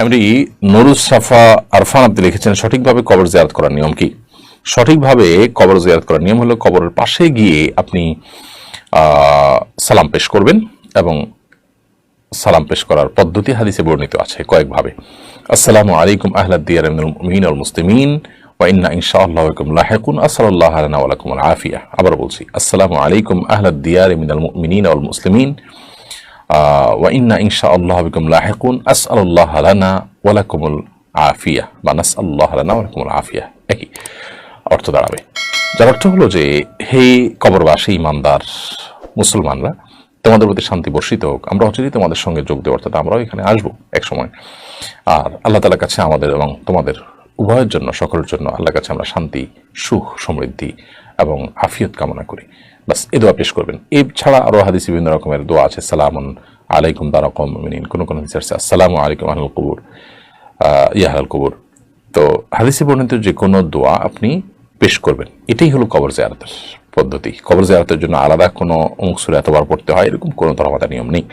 এমনি নুরুস সাফা আরফান আপনি লিখেছেন, সঠিকভাবে কবর জিয়ারত করার নিয়ম কি? সঠিকভাবে কবর জিয়ারত করার নিয়ম হলো কবরের পাশে গিয়ে আপনি সালাম পেশ করবেন, এবং সালাম পেশ করার পদ্ধতি হাদিসে বর্ণিত আছে কয়েকভাবে। আসসালামু আলাইকুম আহলাদ দিয়ার মিনাল মুমিনিন ওয়াল মুসলিমিন ওয়া ইন্না ইনশাআল্লাহু বিকুম লাহিকুন আসসালাল্লাহু আলানা ওয়া লাকুমুল আফিয়া। আবার বলছি, আসসালামু আলাইকুম আহলাদ দিয়ার মিনাল মুমিনিন ওয়াল মুসলিমিন ওয়া ইন্না ইনশাআল্লাহু বিকুম লাহিকুন আসসালাল্লাহু আলানা ওয়া লাকুমুল আফিয়া বা নাসআল্লাহু আলানা ওয়া লাকুমুল আফিয়া, একই অর্থ দাঁড়াবে। যার অর্থ হলো যে, হে কবরবাসী ইমানদার মুসলমানরা, তোমাদের প্রতি শান্তি বর্ষিত হোক। আমরা অচিরেই তোমাদের সঙ্গে যোগ দেব, অর্থাৎ আমরাও এখানে আসবো এক সময়। আর আল্লাহ তাআলার কাছে আমাদের এবং তোমাদের উভয়ের জন্য, সকলের জন্য আল্লাহর কাছে আমরা শান্তি, সুখ, সমৃদ্ধি এবং আফিয়ত কামনা করি। বাস এ দোয়া পেশ করবেন। এছাড়া আরও হাদিসে বিভিন্ন রকমের দোয়া আছে। সালামুন আলাইকুম দারা কওমিন মুমিনিন, কোন কোন হাদিসে আছে আসসালামু আলাইকুম আহলাল কুবুর ইয়া আহলাল কুবুর। তো হাদিসে বর্ণিত যে কোনো দোয়া আপনি পেশ করবেন, এটাই হলো কবর জিয়ারতের পদ্ধতি। কবর জিয়ারতের জন্য আলাদা কোনো অংশ এতবার পড়তে হয় এরকম কোনো ধর্মতা নিয়ম নেই।